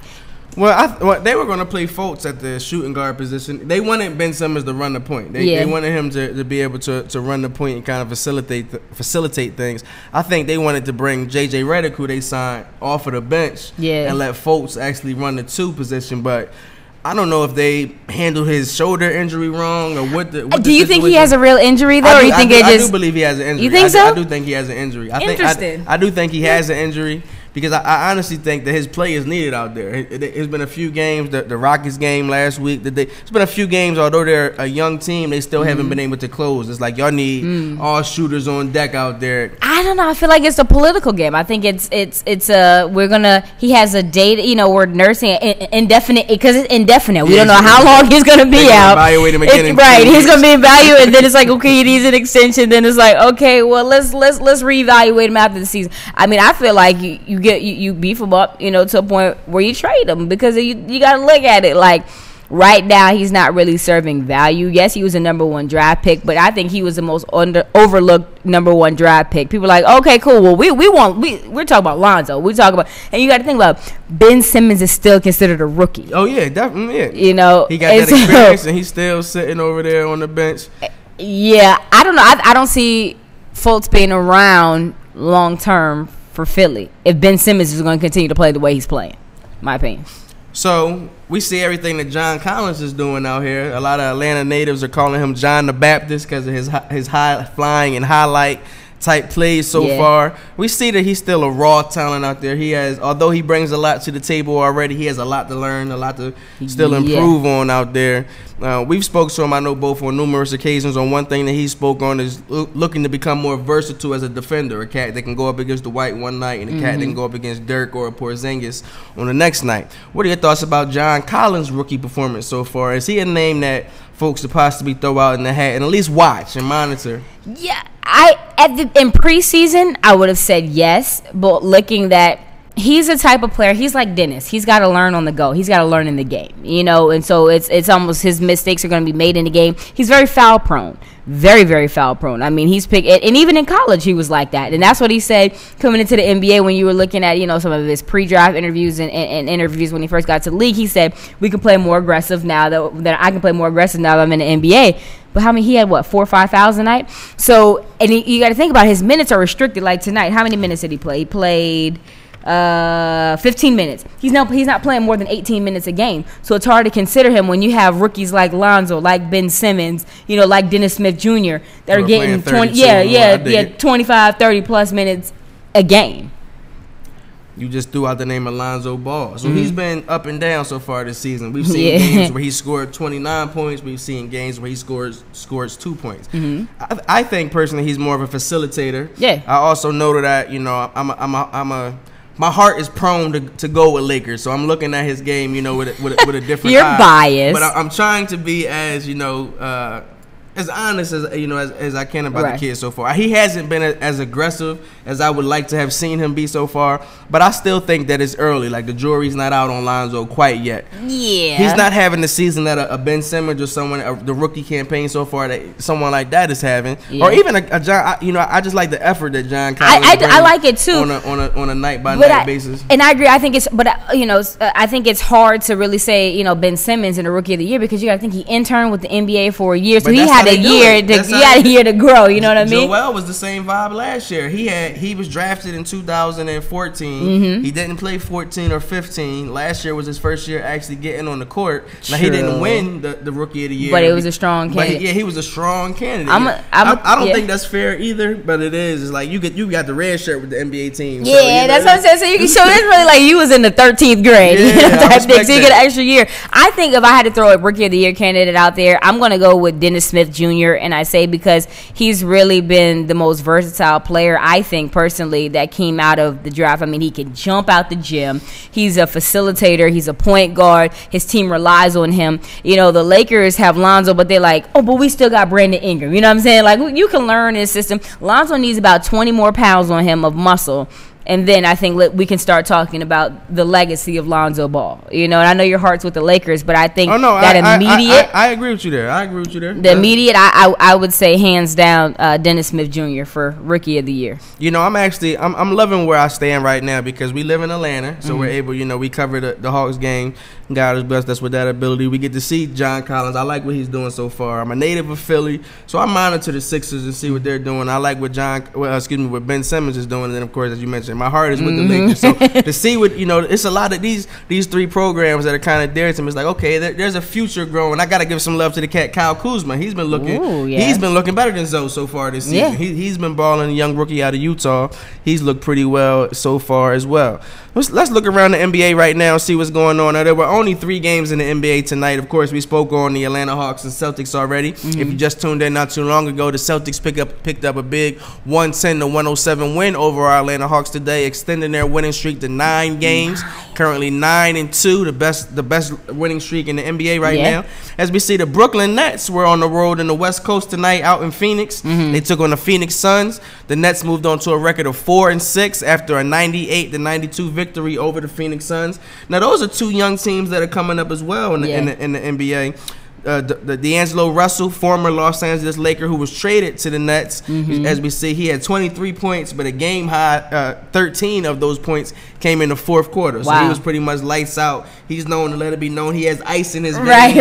Well, they were going to play Fultz at the shooting guard position. They wanted Ben Simmons to run the point. They wanted him to be able to run the point and kind of facilitate things. I think they wanted to bring J.J. Redick, who they signed, off of the bench and let Fultz actually run the 2 position. But I don't know if they handled his shoulder injury wrong or what. Do you think he has a real injury though? I do believe he has an injury. You think so? I do think he has an injury. Interesting. I do think he has an injury. Because I honestly think that his play is needed out there. There's been a few games, the Rockets game last week. It's been a few games, although they're a young team, they still haven't been able to close. It's like y'all need all shooters on deck out there. I don't know. I feel like it's a political game. I think he has a date. We're nursing indefinite, because it's indefinite. We don't know how long he's gonna be out. Evaluate him again. Right, he's gonna be evaluated, and then it's like, okay, he needs an extension. Then it's like, okay, well let's reevaluate him after the season. I mean, I feel like you beef him up, to a point where you trade him, because you got to look at it like, right now he's not really serving value. Yes, he was a #1 draft pick, but I think he was the most overlooked #1 draft pick. People are like, okay, cool. Well, we're talking about Lonzo. We talk about, and you got to think about Ben Simmons is still considered a rookie. Oh yeah, definitely. Yeah. You know, he got that experience, and he's still sitting over there on the bench. Yeah, I don't know. I don't see Fultz being around long term for Philly if Ben Simmons is going to continue to play the way he's playing. My opinion. So we see everything that John Collins is doing out here. A lot of Atlanta natives are calling him John the Baptist because of his high flying and highlight type plays so far. We see that he's still a raw talent out there. He has, although he brings a lot to the table already, he has a lot to learn, a lot to still improve on out there. We've spoken to him, I know, both on numerous occasions. On one thing that he spoke on is looking to become more versatile as a defender, a cat that can go up against Dwight one night and a cat that can go up against Dirk or Porzingis on the next night. What are your thoughts about John Collins' rookie performance so far? Is he a name that folks could possibly throw out in the hat and at least watch and monitor? Yeah, in preseason I would have said yes, but looking that he's a type of player, he's like Dennis. He's got to learn on the go. He's got to learn in the game, you know, and so it's almost his mistakes are going to be made in the game. He's very foul prone. Very, very foul prone. I mean, he's picked, and even in college he was like that. And that's what he said coming into the NBA when you were looking at, you know, some of his pre-draft interviews and interviews when he first got to the league. He said, we can play more aggressive now that I can play more aggressive now that I'm in the NBA. But how many, he had what, 4 or 5 fouls a night? So, and you got to think about his minutes are restricted. Like tonight, how many minutes did he play? He played 15 minutes. He's not playing more than 18 minutes a game. So it's hard to consider him when you have rookies like Lonzo, like Ben Simmons, you know, like Dennis Smith Jr. that are getting 25, 30 plus minutes a game. You just threw out the name of Lonzo Ball. So he's been up and down so far this season. We've seen games where he scored 29 points. We've seen games where he scores 2 points. I think personally he's more of a facilitator. Yeah. I also know that, you know, my heart is prone to go with Lakers, so I'm looking at his game, you know, with a different You're eye. biased. But I'm trying to be as, you know, as honest as, you know, as I can about the kid so far. He hasn't been as aggressive as I would like to have seen him be so far, but I still think that it's early. Like, the jury's not out on Lonzo quite yet. Yeah. He's not having the season that a Ben Simmons or the rookie campaign so far that someone like that is having. Yeah. Or even a John, you know, I just like the effort that John Collins I like it too. On a night-by-night basis. And I agree. I think I think it's hard to really say, you know, Ben Simmons in the Rookie of the Year because you got to think he interned with the NBA for a year, so he had a year to grow. You know what I mean? Joel was the same vibe last year. He was drafted in 2014. He didn't play 14 or 15. Last year was his first year actually getting on the court. Now he didn't win the Rookie of the Year, but it was a strong candidate. He was a strong candidate. I don't think that's fair either, but it is. It's like you got the red shirt with the NBA team. Yeah, so, you know, that's what I'm saying. So you can show it's really like you was in the 13th grade. Yeah, you know, type thing. So you get an extra year. I think if I had to throw a Rookie of the Year candidate out there, I'm going to go with Dennis Smith Jr. And I say because he's really been the most versatile player, I think, personally, that came out of the draft. I mean, he can jump out the gym. He's a facilitator. He's a point guard. His team relies on him. You know, the Lakers have Lonzo, but they're like, oh, but we still got Brandon Ingram. You know what I'm saying? Like, you can learn his system. Lonzo needs about 20 more pounds on him of muscle. And then I think we can start talking about the legacy of Lonzo Ball. You know, and I know your heart's with the Lakers, but I think immediate. I agree with you there. The immediate, I would say hands down, Dennis Smith Jr. for Rookie of the Year. You know, I'm loving where I stand right now because we live in Atlanta, so we're able. You know, we cover the Hawks game. God has blessed us with that ability. We get to see John Collins. I like what he's doing so far. I'm a native of Philly, so I monitor the Sixers and see what they're doing. I like what what Ben Simmons is doing, and then of course, as you mentioned, my heart is with the Lakers. So to see what, you know, it's a lot of these three programs that are kind of dear to me. It's like, okay, there's a future growing. I got to give some love to the cat Kyle Kuzma. He's been looking, he's been looking better than Zoe so far this season. He's been balling. A young rookie out of Utah. He's looked pretty well so far as well. Let's look around the NBA right now and see what's going on. Now, there were only 3 games in the NBA tonight. Of course, we spoke on the Atlanta Hawks and Celtics already. If you just tuned in not too long ago, the Celtics picked up a big 110-107 win over our Atlanta Hawks today, extending their winning streak to 9 games. Currently 9-2, the best winning streak in the NBA right now. As we see, the Brooklyn Nets were on the road in the West Coast tonight out in Phoenix. They took on the Phoenix Suns. The Nets moved on to a record of 4-6 after a 98-92 victory over the Phoenix Suns. Now, those are two young teams that are coming up as well in the NBA. D'Angelo Russell, former Los Angeles Laker, who was traded to the Nets. As we see, he had 23 points, but a game high 13 of those points came in the fourth quarter. So he was pretty much lights out. He's known to let it be known he has ice in his veins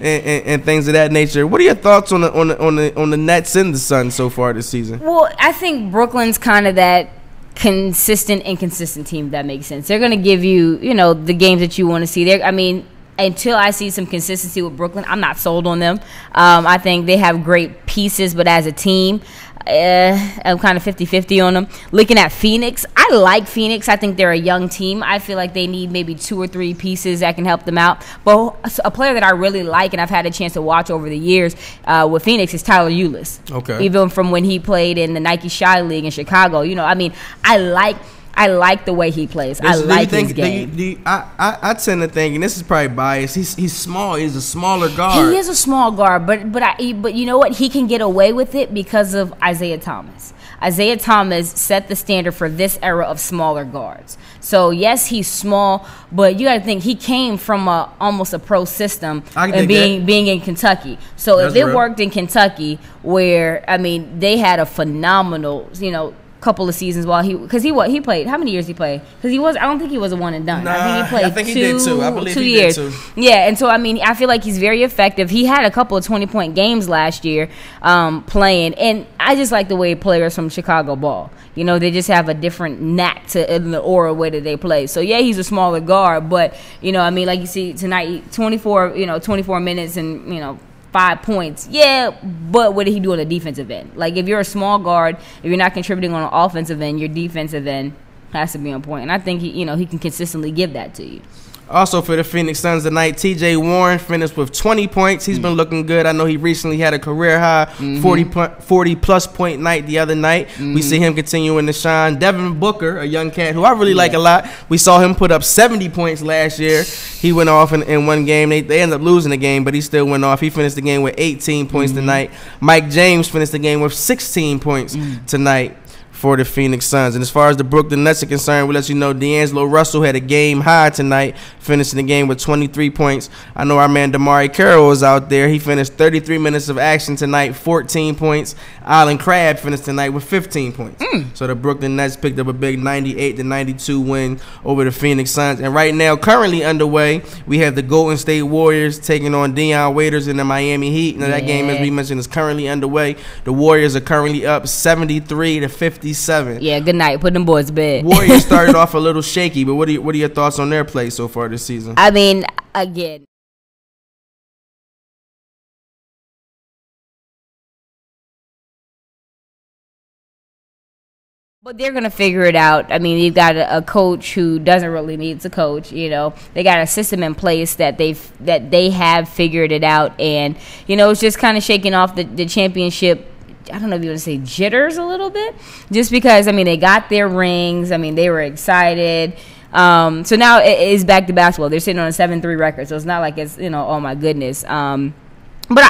and things of that nature. What are your thoughts on the Nets and the Suns so far this season? Well, I think Brooklyn's kind of that consistent, inconsistent team, if that makes sense. They're going to give you, the games that you want to see. Until I see some consistency with Brooklyn, I'm not sold on them. I think they have great pieces, but as a team, I'm kind of 50-50 on them. Looking at Phoenix, I like Phoenix. I think they're a young team. I feel like they need maybe 2 or 3 pieces that can help them out. But a player that I really like and I've had a chance to watch over the years with Phoenix is Tyler Ulis. Okay. Even from when he played in the Nike Shy League in Chicago. I like the way he plays. I like his game. I tend to think, and this is probably biased, he's small. He's a smaller guard. He is a small guard, but you know what? He can get away with it because of Isaiah Thomas. Isaiah Thomas set the standard for this era of smaller guards. So, yes, he's small, but you got to think he came from almost a pro system and being in Kentucky. So, if it worked in Kentucky where, they had a phenomenal, couple of seasons because he played. How many years he played? Because I don't think he was a one and done. I think he did too. I believe 2 years. Did too. Yeah, and so I feel like he's very effective. He had a couple of 20-point games last year playing, and I just like the way players from Chicago ball. They just have a different knack to in the aura way that they play. So yeah, he's a smaller guard, but like you see tonight, 24 minutes and 5 points. Yeah, but what did he do on the defensive end? Like, if you're a small guard, if you're not contributing on an offensive end, your defensive end has to be on point. And I think he can consistently give that to you. Also for the Phoenix Suns tonight, T.J. Warren finished with 20 points. He's been looking good. I know he recently had a career high 40-plus point night the other night. We see him continuing to shine. Devin Booker, a young cat who I really like a lot. We saw him put up 70 points last year. He went off in one game. They ended up losing the game, but he still went off. He finished the game with 18 points tonight. Mike James finished the game with 16 points tonight for the Phoenix Suns. And as far as the Brooklyn Nets are concerned, we'll let you know D'Angelo Russell had a game high tonight, finishing the game with 23 points. I know our man DeMarre Carroll was out there. He finished 33 minutes of action tonight, 14 points. Allen Crabbe finished tonight with 15 points. So the Brooklyn Nets picked up a big 98-92 win over the Phoenix Suns. And right now, currently underway, we have the Golden State Warriors taking on Dion Waiters and the Miami Heat. Now, that game, as we mentioned, is currently underway. The Warriors are currently up 73-57. Yeah, good night. Put them boys to bed. Warriors started off a little shaky, but what are your thoughts on their play so far this season? Again, but they're going to figure it out. You've got a coach who doesn't really need to coach. They got a system in place that they have figured it out, and it's just kind of shaking off the championship. I don't know if you want to say jitters a little bit, just because they got their rings. They were excited. So now it's back to basketball. They're sitting on a 7-3 record, so it's not like it's oh my goodness. But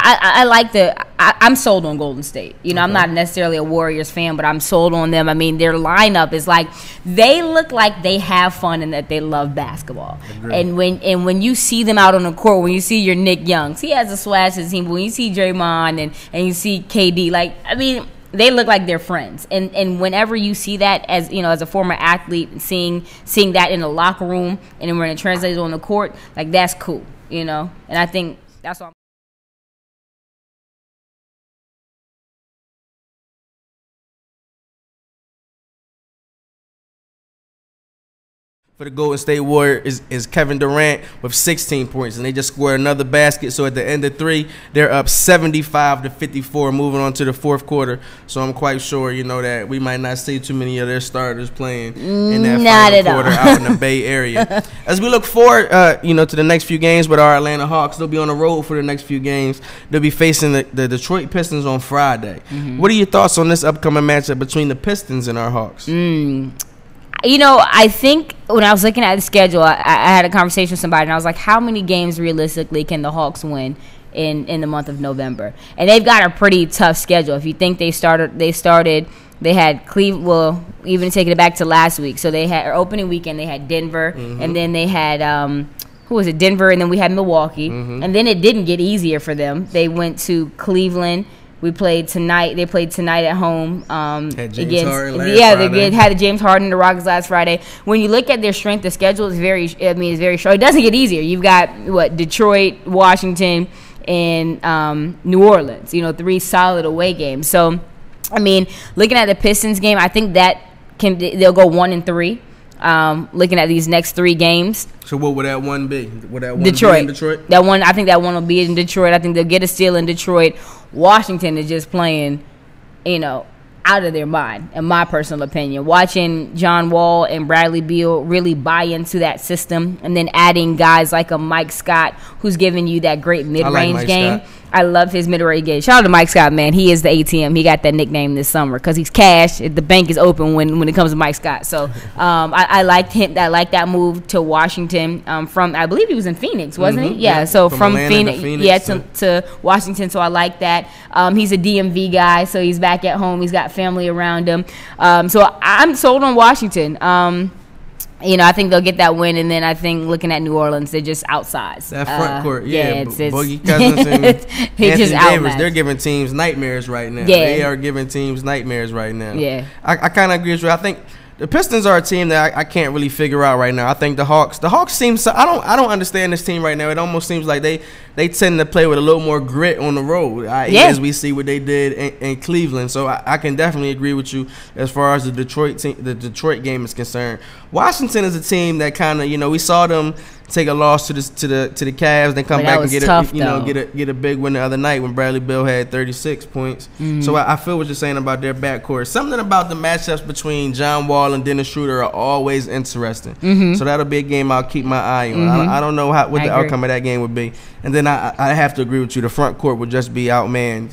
I'm sold on Golden State. I'm not necessarily a Warriors fan, but I'm sold on them. Their lineup is like, they look like they have fun and that they love basketball. And when you see them out on the court, when you see your Nick Youngs, he has a swag to the team. But when you see Draymond and you see KD, they look like they're friends. And whenever you see that as a former athlete, and seeing that in the locker room and then when it translates on the court, that's cool. And I think that's all. For the Golden State Warriors is Kevin Durant with 16 points, and they just scored another basket. So at the end of 3, they're up 75-54, moving on to the fourth quarter. So I'm quite sure, that we might not see too many of their starters playing in that final quarter out in the Bay Area. As we look forward, to the next few games with our Atlanta Hawks, they'll be on the road for the next few games. They'll be facing the Detroit Pistons on Friday. What are your thoughts on this upcoming matchup between the Pistons and our Hawks? I think when I was looking at the schedule, I had a conversation with somebody, and I was like, how many games realistically can the Hawks win in the month of November? And they've got a pretty tough schedule. If you think they started They had Cleveland. Well, even taking it back to last week. So they had opening weekend. They had Denver, and then they had who was it? Denver, and then we had Milwaukee, and then it didn't get easier for them. They went to Cleveland. We played tonight. They played tonight at home had James against. Harden last They Friday. had the James Harden and the Rockets last Friday. When you look at their strength of schedule, it's very. I mean, it's very short. It doesn't get easier. You've got Detroit, Washington, and New Orleans. 3 solid away games. So, I mean, looking at the Pistons game, I think that they'll go 1-3. Looking at these next 3 games. So what would that one be? Would that one Detroit. be in Detroit? That one, I think that one will be in Detroit. I think they'll get a steal in Detroit. Washington is just playing, out of their mind, in my personal opinion. Watching John Wall and Bradley Beal really buy into that system, and then adding guys like a Mike Scott, who's giving you that great mid-range game. Scott. I love his mid-range game. Shout out to Mike Scott, man. He is the ATM. He got that nickname this summer because he's cash. The bank is open when it comes to Mike Scott. So I liked him. I like that move to Washington. From I believe he was in Phoenix, wasn't he? Yeah. So from Phoenix, to Washington. So I like that. He's a DMV guy, so he's back at home. He's got family around him. So I'm sold on Washington. I think they'll get that win, and then I think looking at New Orleans, they're just outsized. That front court, it's Boogie Cousins and Anthony just Davis, they're giving teams nightmares right now. Yeah. They are giving teams nightmares right now. Yeah. I kind of agree with you. I think the Pistons are a team that I can't really figure out right now. I think the Hawks seem so, I don't understand this team right now. It almost seems like they tend to play with a little more grit on the road, as we see what they did in Cleveland. So I can definitely agree with you as far as the Detroit game is concerned. Washington is a team that kind of, we saw them take a loss to the Cavs, then come back and get a big win the other night when Bradley Beal had 36 points. So I feel what you're saying about their backcourt. Something about the matchups between John Wall and Dennis Schroeder are always interesting. So that'll be a game I'll keep my eye on. I don't know what the outcome of that game would be. And then I have to agree with you. The front court would just be outmanned,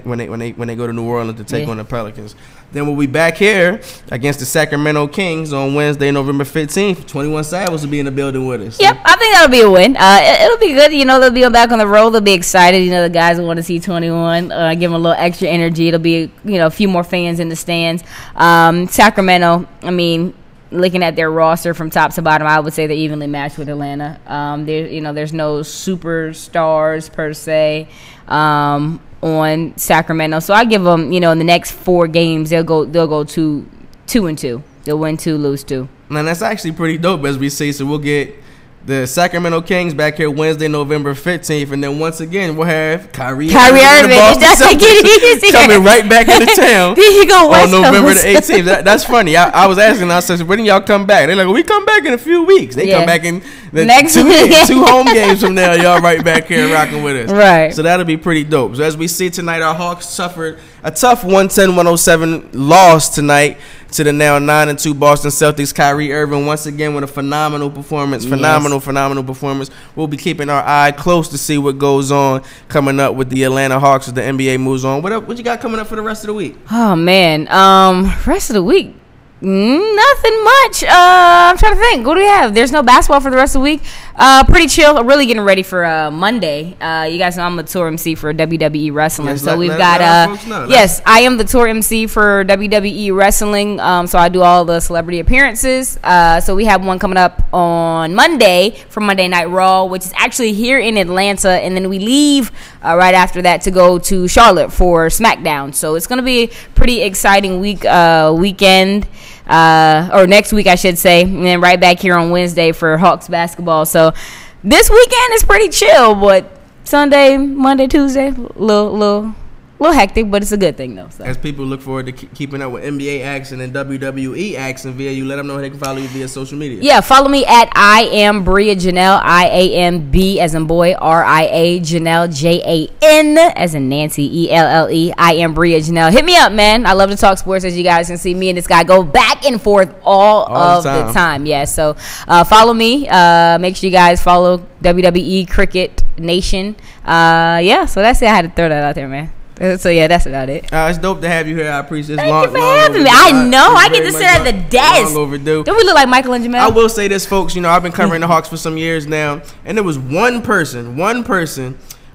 when they go to New Orleans to take on the Pelicans. Then we'll be back here against the Sacramento Kings on Wednesday, November 15th. 21 Savage will be in the building with us. Yep, I think that'll be a win. It'll be good. They'll be back on the road. They'll be excited. The guys will want to see 21. Give them a little extra energy. It'll be, a few more fans in the stands. Sacramento, I mean, looking at their roster from top to bottom, I would say they're evenly matched with Atlanta. There's no superstars per se on Sacramento, so I give them, in the next 4 games, they'll go 2-2. They'll win 2, lose 2. And that's actually pretty dope, as we see. So we'll get the Sacramento Kings back here Wednesday, November 15th, and then once again we'll have Kyrie Irving and the Boston Celtics coming right back into town on November the 18th. That's funny. I was asking, I said, when do y'all come back? They're like, well, we come back in a few weeks. They come back in the next 2 home games from now. Y'all right back here rocking with us. Right. So that'll be pretty dope. So as we see tonight, our Hawks suffered a tough 110-107 loss tonight to the now 9-2 Boston Celtics. Kyrie Irving once again with a phenomenal performance. Phenomenal performance. We'll be keeping our eye close to see what goes on coming up with the Atlanta Hawks as the NBA moves on. What you got coming up for the rest of the week? Oh man, rest of the week. Nothing much. I'm trying to think. What do we have? There's no basketball for the rest of the week. Pretty chill. Really getting ready for Monday. You guys know I'm the tour MC for WWE Wrestling. Yes, so we've got yes, I am the tour MC for WWE Wrestling. So I do all the celebrity appearances. So we have one coming up on Monday for Monday Night Raw, which is actually here in Atlanta, and then we leave right after that to go to Charlotte for SmackDown. So it's gonna be a pretty exciting weekend. Or next week, I should say, and then right back here on Wednesday for Hawks basketball. So this weekend is pretty chill, but Sunday, Monday, Tuesday, little hectic, but it's a good thing though. So. As people look forward to keeping up with NBA action and WWE action via you, let them know how they can follow you via social media. Yeah, follow me at I am Bria Janelle, IAMB as in boy, RIA Janelle, JAN as in Nancy, ELLE. I am Bria Janelle. Hit me up, man. I love to talk sports, as you guys can see. Me and this guy go back and forth all of the time. Yeah, so follow me. Make sure you guys follow WWE Cricket Nation. Yeah, so that's it. I had to throw that out there, man. So yeah, that's about it. It's dope to have you here. I appreciate it. Thank you for having me. I know. I get to sit at the desk. Long overdue. Don't we look like Michael and Jamel? I will say this, folks. I've been covering the Hawks for some years now, and there was one person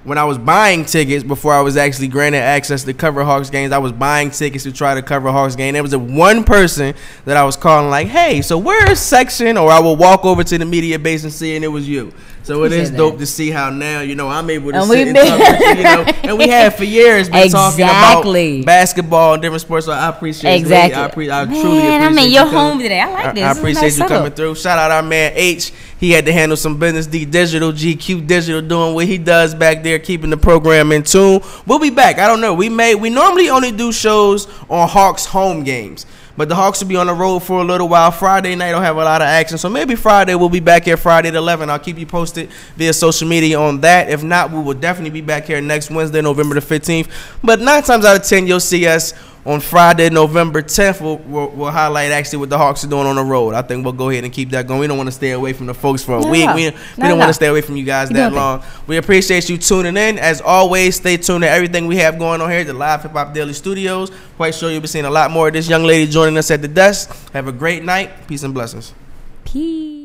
when I was buying tickets before I was actually granted access to cover Hawks games, I was buying tickets to try to cover Hawks game. There was one person that I was calling like, hey, so where's section? Or I will walk over to the media base and see, and it was you. So it is dope to see how now, you know, I'm able to sit in coverage, you know, and we have for years been talking about basketball and different sports. So I appreciate it. I truly appreciate I'm in your home today. I like this. I appreciate you coming through. Shout out our man H. He had to handle some business. D Digital, GQ Digital, doing what he does back there, keeping the program in tune. We'll be back. I don't know. We normally only do shows on Hawks home games, but the Hawks will be on the road for a little while. Friday night don't have a lot of action, so maybe Friday we'll be back here Friday at 11. I'll keep you posted via social media on that. If not, we will definitely be back here next Wednesday, November the 15th. But 9 times out of 10, you'll see us on Friday, November 10th. We'll highlight actually what the Hawks are doing on the road. I think we'll go ahead and keep that going. We don't want to stay away from the folks for a week. We don't want to stay away from you guys that long. We appreciate you tuning in. As always, stay tuned to everything we have going on here at the Live Hip Hop Daily Studios. Quite sure you'll be seeing a lot more of this young lady joining us at the desk. Have a great night. Peace and blessings. Peace.